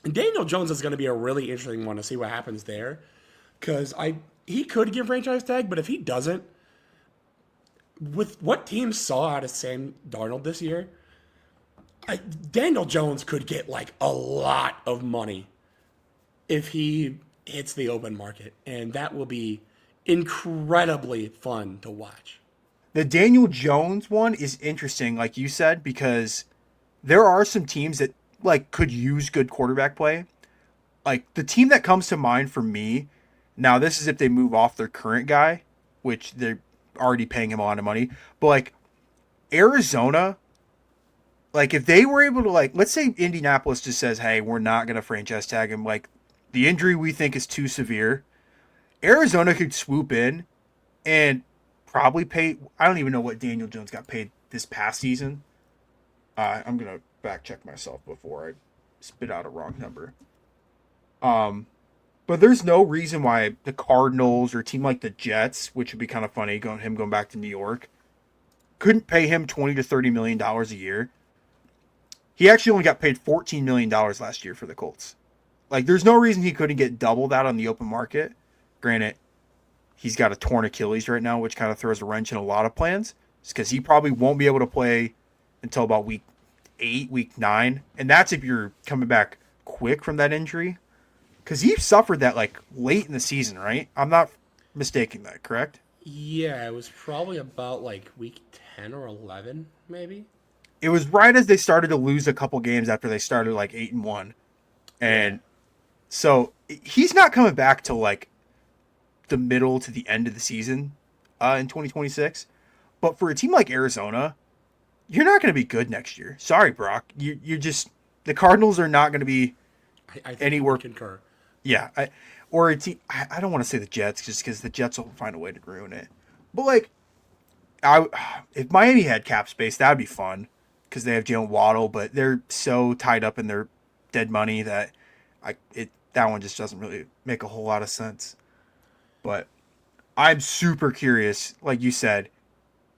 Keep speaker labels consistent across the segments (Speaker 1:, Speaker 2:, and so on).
Speaker 1: And Daniel Jones is going to be a really interesting one to see what happens there, because he could get franchise tag, but if he doesn't, with what teams saw out of Sam Darnold this year, Daniel Jones could get like a lot of money if he hits the open market, and that will be incredibly fun to watch.
Speaker 2: The Daniel Jones one is interesting, like you said, because there are some teams that like could use good quarterback play. Like the team that comes to mind for me, now this is if they move off their current guy, which they're already paying him a lot of money. But like Arizona, like if they were able to like let's say Indianapolis just says, "Hey, we're not going to franchise tag him like the injury we think is too severe." Arizona could swoop in and probably pay I don't even know what Daniel Jones got paid this past season. I'm going to back check myself before I spit out a wrong number. Um but there's no reason why the Cardinals or a team like the Jets, which would be kind of funny going back to New York, couldn't pay him 20 to 30 million dollars a year. He actually only got paid 14 million dollars last year for the Colts. Like there's no reason he couldn't get double that on the open market. Granted, he's got a torn Achilles right now, which kind of throws a wrench in a lot of plans because he probably won't be able to play until about week 8, week 9. And that's if you're coming back quick from that injury. Because he suffered that like late in the season, right? I'm not mistaking that, correct?
Speaker 1: Yeah, it was probably about like week 10 or 11, maybe.
Speaker 2: It was right as they started to lose a couple games after they started like 8-1.
Speaker 1: Yeah.
Speaker 2: And so he's not coming back till like the middle to the end of the season in 2026. But for a team like Arizona, you're not going to be good next year. Sorry, Brock. You're just the Cardinals are not going to be
Speaker 1: I think we
Speaker 2: anywhere.
Speaker 1: concur.
Speaker 2: Yeah, or a team. I don't want to say the Jets just because the Jets will find a way to ruin it. But like, I if Miami had cap space, that'd be fun because they have Jalen Waddle, but they're so tied up in their dead money that that one just doesn't really make a whole lot of sense. But I'm super curious, like you said,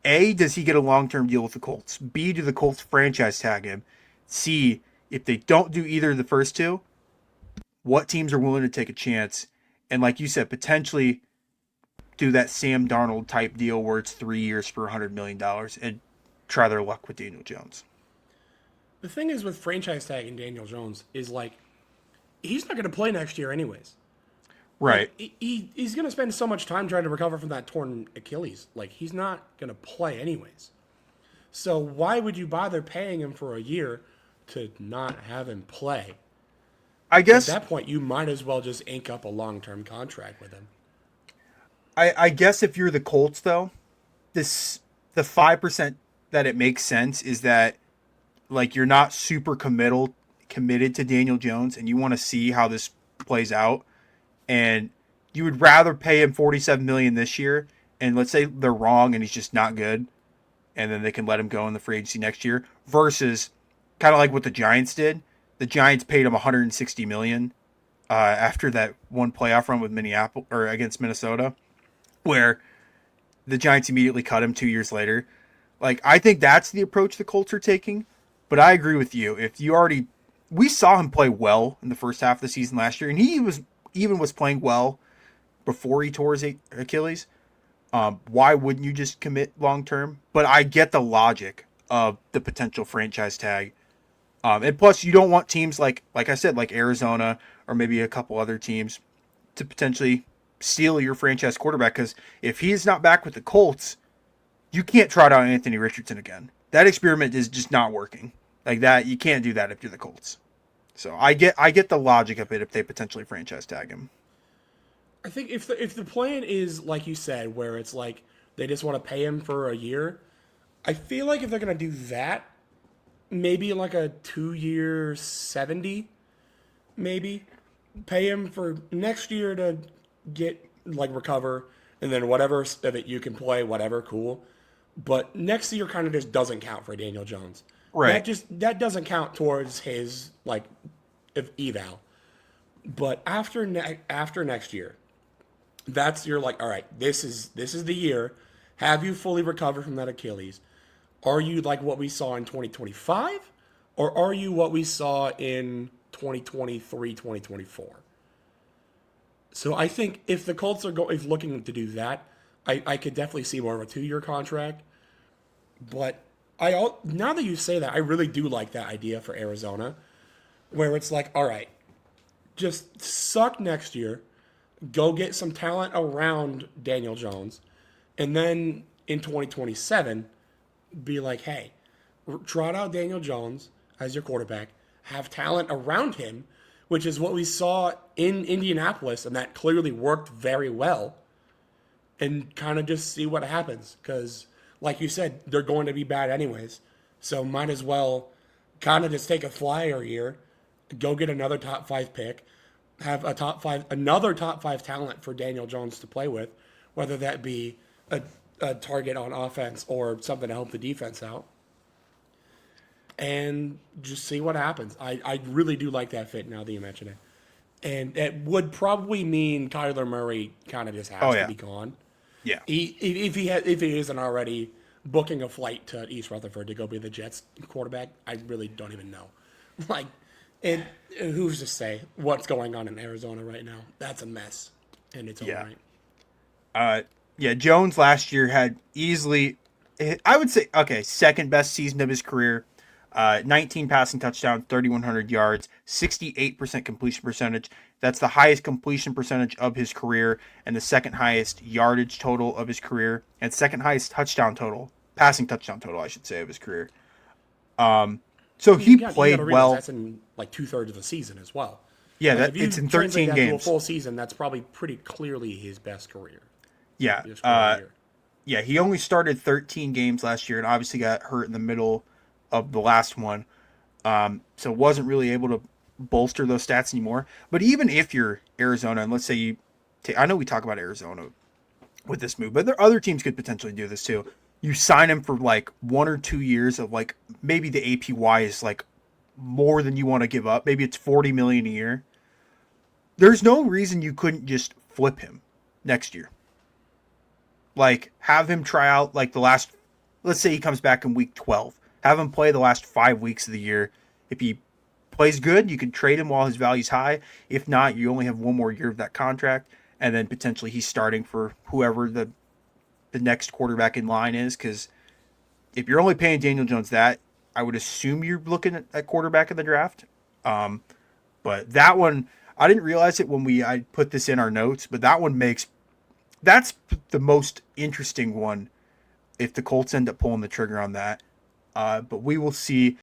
Speaker 2: A, does he get a long term deal with the Colts? B, do the Colts franchise tag him? C, if they don't do either of the first two, what teams are willing to take a chance? And like you said, potentially do that Sam Darnold type deal where it's 3 years for $100 million and try their luck with Daniel Jones.
Speaker 1: The thing is with franchise tagging Daniel Jones is like he's not going to play next year anyways. Like
Speaker 2: Right.
Speaker 1: he's going to spend so much time trying to recover from that torn Achilles. Like he's not going to play anyways. So why would you bother paying him for a year to not have him play?
Speaker 2: I
Speaker 1: At
Speaker 2: guess
Speaker 1: that point, you might as well just ink up a long-term contract with him.
Speaker 2: I guess if you're the Colts though, this the 5% that it makes sense is that like you're not super committed to Daniel Jones and you want to see how this plays out and you would rather pay him 47 million this year and let's say they're wrong and he's just not good and then they can let him go in the free agency next year versus kind of like what the Giants did. The Giants paid him 160 million after that one playoff run with Minneapolis or against Minnesota where the Giants immediately cut him 2 years later. Like I think that's the approach the Colts are taking. But I agree with you. If you already we saw him play well in the first half of the season last year, and he was playing well before he tore his Achilles. Why wouldn't you just commit long term? But I get the logic of the potential franchise tag. And plus, you don't want teams like I said, like Arizona or maybe a couple other teams to potentially steal your franchise quarterback. Because if he's not back with the Colts, you can't trot out Anthony Richardson again. That experiment is just not working. Like that, you can't do that if you're the Colts. So I get the logic of it if they potentially franchise tag him.
Speaker 1: I think if the plan is like you said, where it's like they just want to pay him for a year, I feel like if they're gonna do that, maybe like a 2 year 70, maybe pay him for next year to get like recover, and then whatever of it you can play, whatever, cool. But next year kind of just doesn't count for Daniel Jones.
Speaker 2: Right.
Speaker 1: That doesn't count towards his like eval. But after next year, that's you're like, all right, this is the year. Have you fully recovered from that Achilles? Are you like what we saw in 2025, or are you what we saw in 2023, 2024. So I think if the Colts are if looking to do that, I could definitely see more of a 2-year contract. But now that you say that, I really do like that idea for Arizona, where it's like, all right, just suck next year, go get some talent around Daniel Jones, and then in 2027, be like, hey, trot out Daniel Jones as your quarterback, have talent around him, which is what we saw in Indianapolis, and that clearly worked very well, and kind of just see what happens. Because, like you said, they're going to be bad anyways. So might as well kind of just take a flyer here, go get another top 5 pick, have another top 5 talent for Daniel Jones to play with, whether that be a target on offense or something to help the defense out, and just see what happens. I really do like that fit now that you mention it. And it would probably mean Kyler Murray kind of just has to be gone.
Speaker 2: Yeah.
Speaker 1: If he isn't already booking a flight to East Rutherford to go be the Jets quarterback, I really don't even know. Like, who's to say what's going on in Arizona right now? That's a mess, and it's all right.
Speaker 2: Jones last year had easily, I would say, second best season of his career. 19 passing touchdowns, 3,100 yards, 68% completion percentage. That's the highest completion percentage of his career and the second highest yardage total of his career and second highest passing touchdown total, I should say, of his career. So he played well.
Speaker 1: That's in like 2/3 of the season as well.
Speaker 2: Yeah,
Speaker 1: like
Speaker 2: it's in 13 games.
Speaker 1: To a full season, that's probably pretty clearly his best career.
Speaker 2: Yeah. He only started 13 games last year and obviously got hurt in the middle of the last one. So wasn't really able to bolster those stats anymore. But even if you're Arizona, and let's say I know we talk about Arizona with this move, but other teams could potentially do this too. You sign him for like 1 or 2 years of like, maybe the APY is like more than you want to give up. Maybe it's $40 million a year. There's no reason you couldn't just flip him next year. Like, have him try out like let's say he comes back in week 12. Have him play the last 5 weeks of the year. If he plays good, you can trade him while his value's high. If not, you only have 1 more year of that contract, and then potentially he's starting for whoever the next quarterback in line is. Because if you're only paying Daniel Jones that, I would assume you're looking at quarterback in the draft. But that one, I didn't realize it when I put this in our notes, but that's the most interesting one if the Colts end up pulling the trigger on that. But we will see.